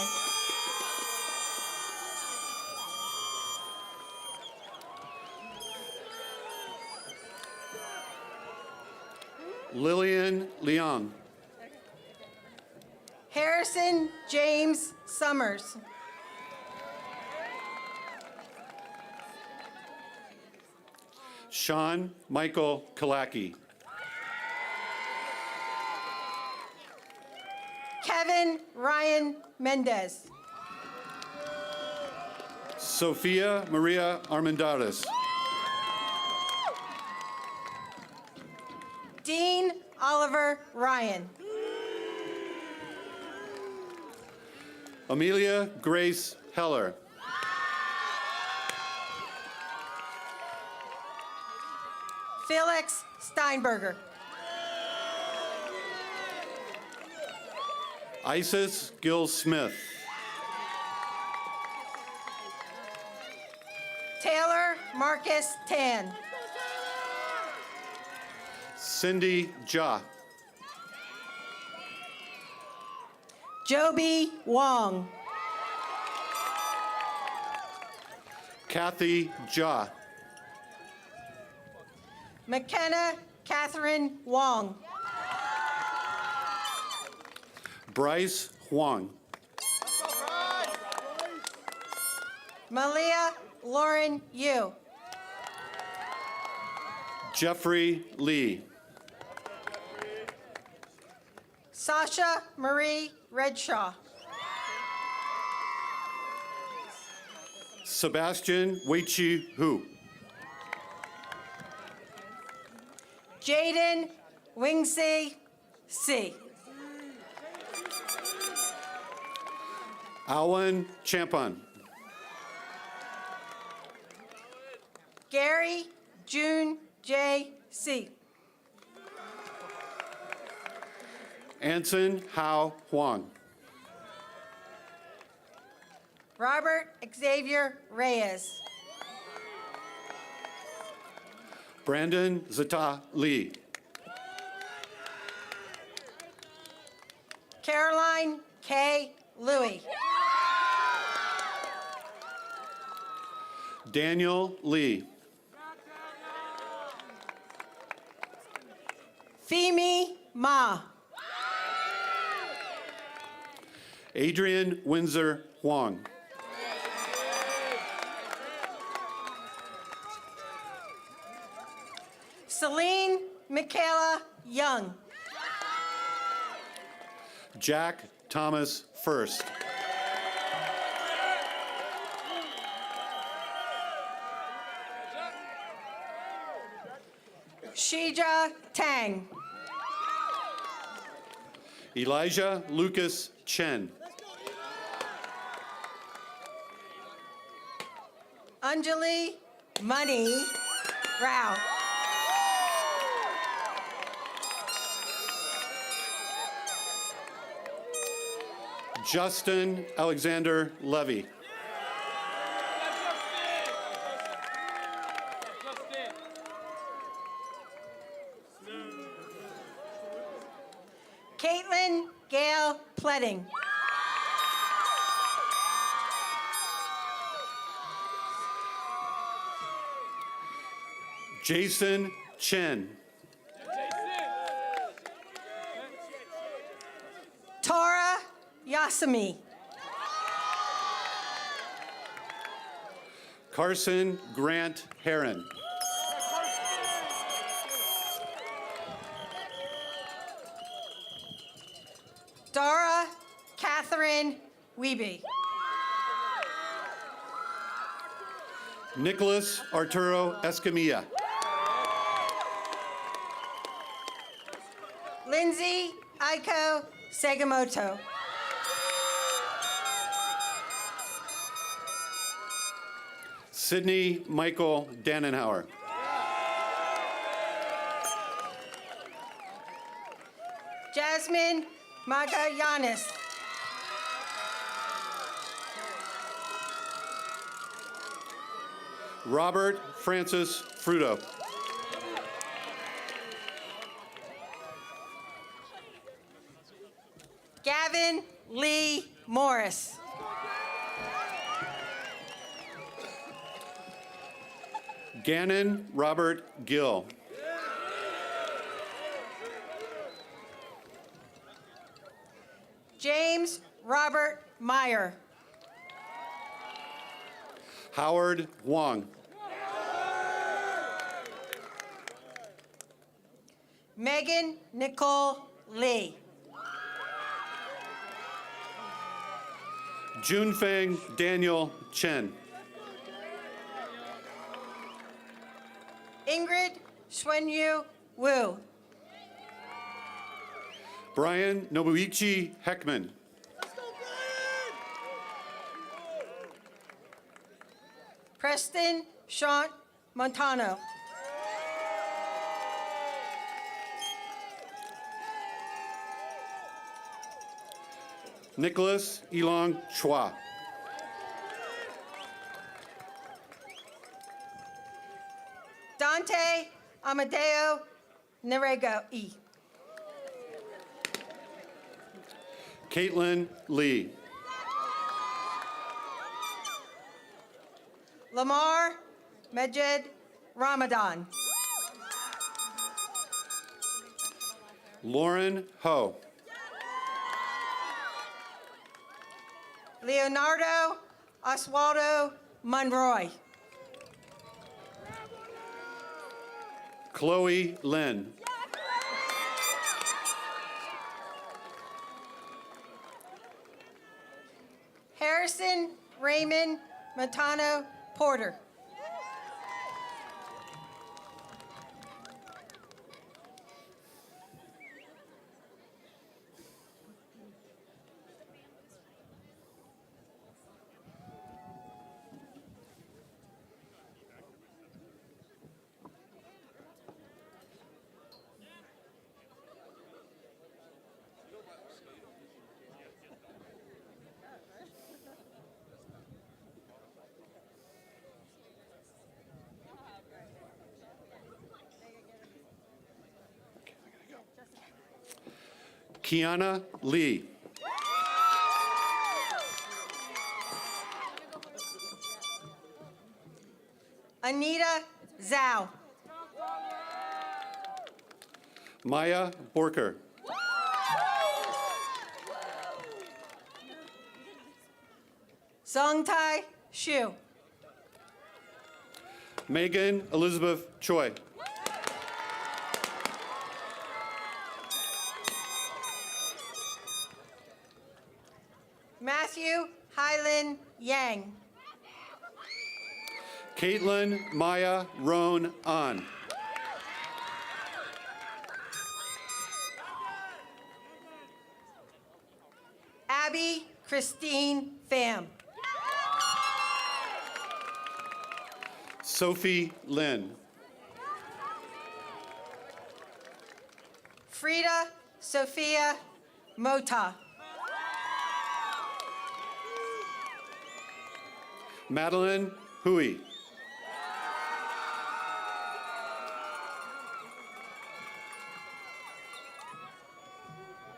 Lillian Leong.
Harrison James Summers.
Sean Michael Kalaki.
Kevin Ryan Mendez.
Sophia Maria Armendariz.
Dean Oliver Ryan.
Amelia Grace Heller.
Felix Steinberger.
Isis Gill Smith.
Taylor Marcus Tan.
Cindy Ja.
Joby Wong.
Kathy Ja.
McKenna Catherine Wong.
Bryce Huang.
Malia Lauren Yu.
Jeffrey Lee.
Sasha Marie Redshaw.
Sebastian Weichi Hu.
Jaden Wingsey C.
Alan Champon.
Gary June J. C.
Anson Hao Huang.
Robert Xavier Reyes.
Brandon Zata Lee.
Caroline K. Louie.
Daniel Lee.
Femi Ma.
Adrian Windsor Huang.
Celine Michaela Young.
Jack Thomas First.
Shija Tang.
Elijah Lucas Chen.
Anjali Money Rao.
Justin Alexander Levy.
Caitlin Gail Pletting.
Jason Chen.
Tara Yasami.
Carson Grant Heron.
Dara Catherine Wiebe.
Nicholas Arturo Escamilla.
Lindsay Aiko Segamoto.
Sidney Michael Dannenhauer.
Jasmine Magallanes.
Robert Francis Fruto.
Gavin Lee Morris.
Gannon Robert Gill.
James Robert Meyer.
Howard Wong.
Megan Nicole Lee.
Junfeng Daniel Chen.
Ingrid Xuanyu Wu.
Brian Nobuichi Heckman.
Preston Sean Montano.
Nicholas Elong Chua.
Dante Amadeo Nerego E.
Caitlin Lee.
Lamar Majed Ramadan.
Lauren Ho.
Leonardo Oswaldo Monroy.
Chloe Lynn.
Harrison Raymond Montano Porter.
Kiana Lee.
Anita Zhao.
Maya Borker.
Zongtai Shu.
Megan Elizabeth Choi.
Matthew Hylan Yang.
Caitlin Maya Roan An.
Abby Christine Pham.
Sophie Lynn.
Frida Sophia Mota.
Madeline Hui.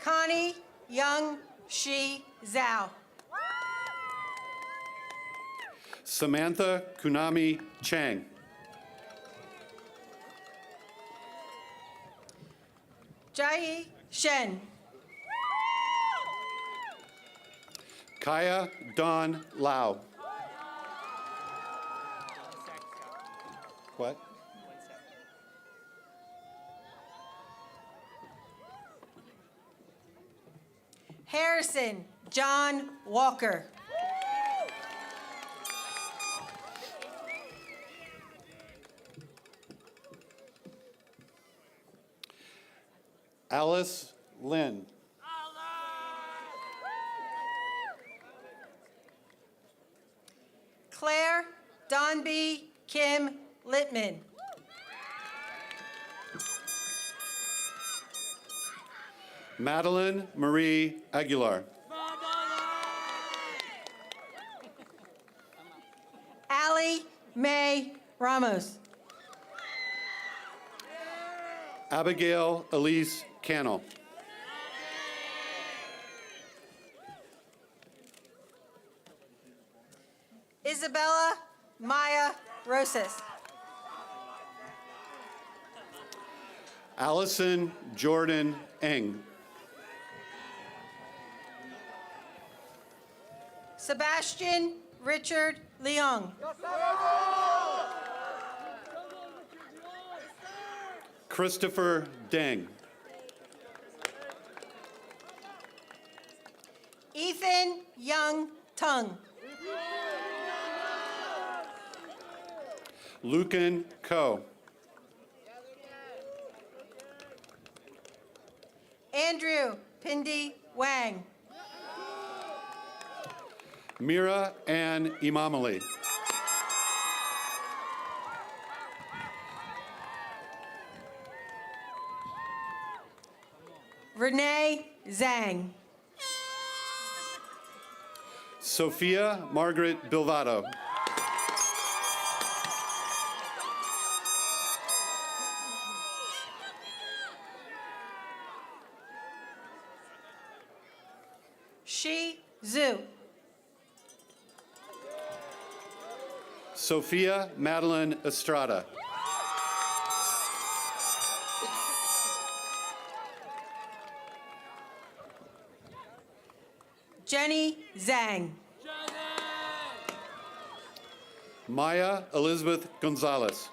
Connie Young Shi Zhao.
Samantha Kunami Chang.
Jai Shen.
Kaya Dawn Lau. What?
Harrison John Walker.
Alice Lynn.
Claire Donby Kim Littman.
Madeline Marie Aguilar.
Allie Mae Ramos.
Abigail Elise Cannell.
Isabella Maya Rosas.
Allison Jordan Eng.
Sebastian Richard Leong.
Christopher Deng.
Ethan Young Tung.
Lucan Ko.
Andrew Pindi Wang.
Mira Ann Imamali.
Renee Zhang.
Sophia Margaret Bilvato.
Shi Zhu.
Sophia Madeline Estrada.
Jenny Zhang.
Maya Elizabeth Gonzalez.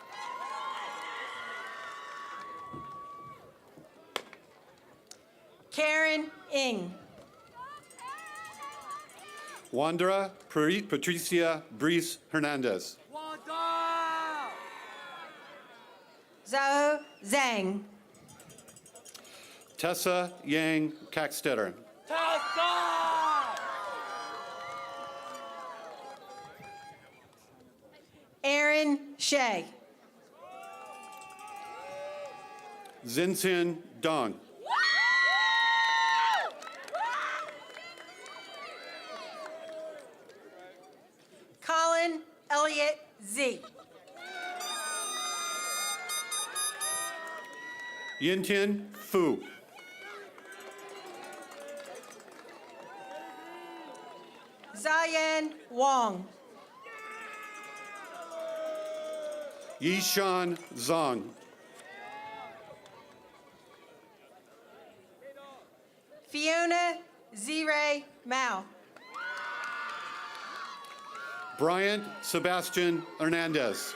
Karen Ng.
Wandera Patricia Brees Hernandez.
Zhao Zhang.
Tessa Yang Kackstetter.
Aaron Shea.
Zinsin Dong.
Colin Elliott Z.
Yintian Fu.
Ziyan Wong.
Yishan Zong.
Fiona Ziray Mao.
Bryant Sebastian Hernandez.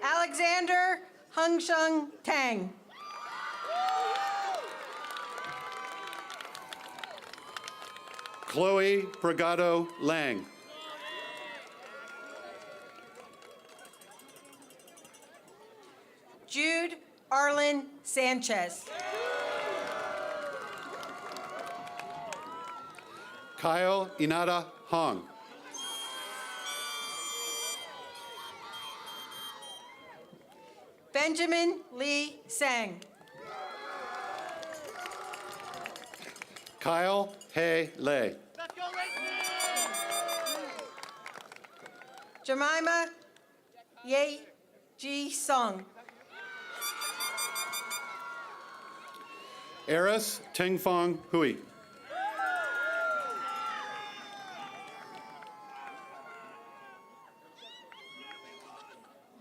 Alexander Hungsheng Tang.
Chloe Bragado Lang.
Jude Arlen Sanchez.
Kyle Inada Hong.
Benjamin Lee Sang.
Kyle Hay Lei.
Jemima Ye Ji Song.
Eris Tengfong Hui.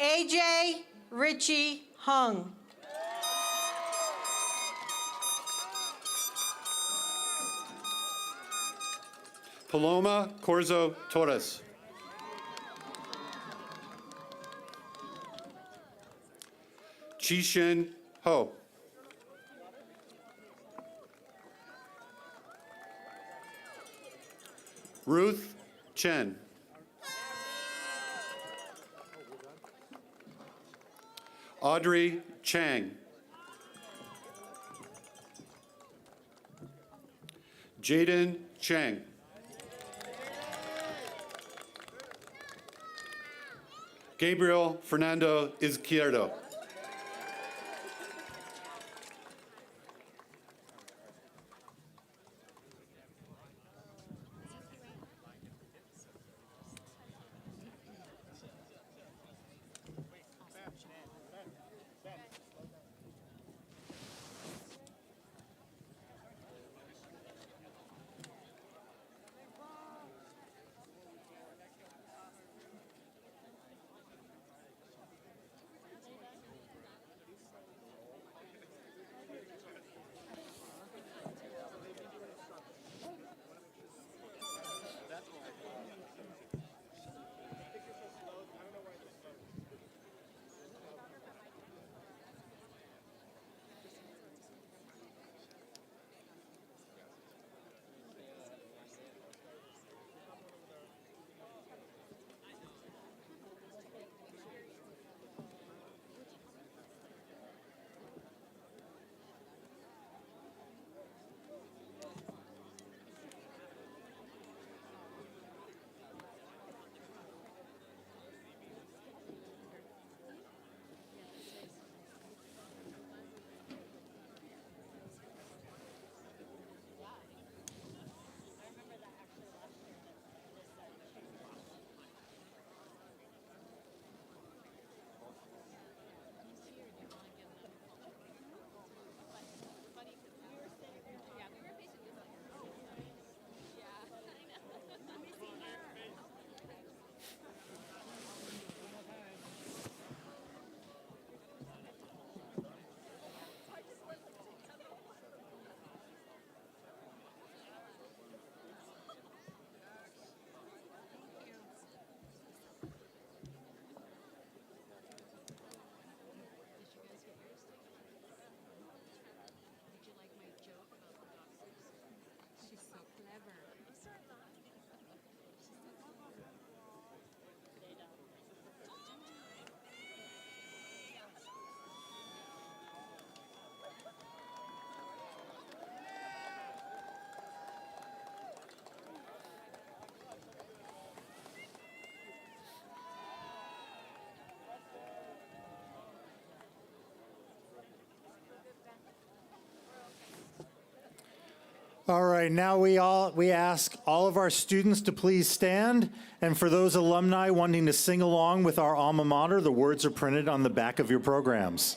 AJ Richie Hung.
Paloma Corzo Torres. Chishin Ho. Ruth Chen. Audrey Chang. Jaden Chang. Gabriel Fernando Izquierdo.
All right, now we ask all of our students to please stand, and for those alumni wanting to sing along with our alma mater, the words are printed on the back of your programs.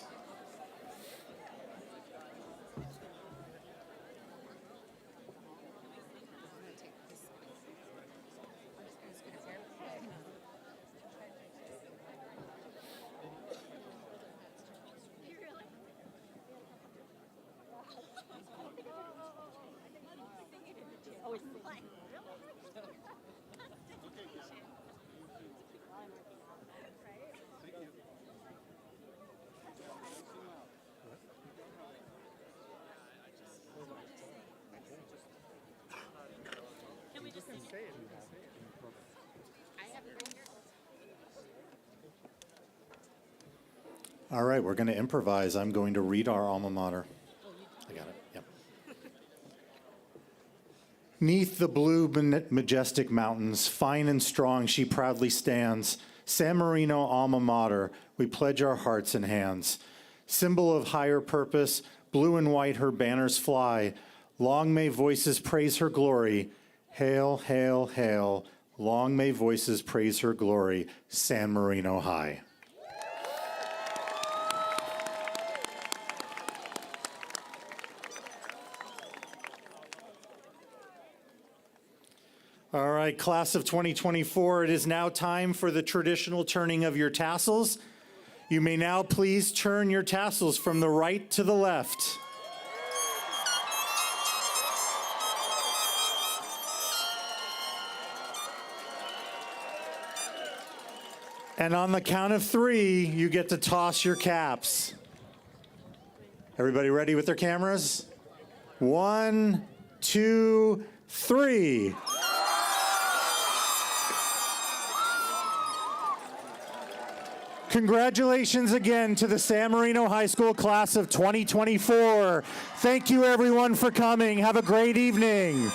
All right, we're going to improvise. I'm going to read our alma mater. I got it, yep. Neath the blue majestic mountains, fine and strong she proudly stands. San Marino alma mater, we pledge our hearts and hands. Symbol of higher purpose, blue and white her banners fly. Long may voices praise her glory. Hail, hail, hail. Long may voices praise her glory. San Marino High. All right, class of 2024, it is now time for the traditional turning of your tassels. You may now please turn your tassels from the right to the left. And on the count of 3, you get to toss your caps. Everybody ready with their cameras? 1, 2, 3. Congratulations again to the San Marino High School class of 2024. Thank you everyone for coming. Have a great evening.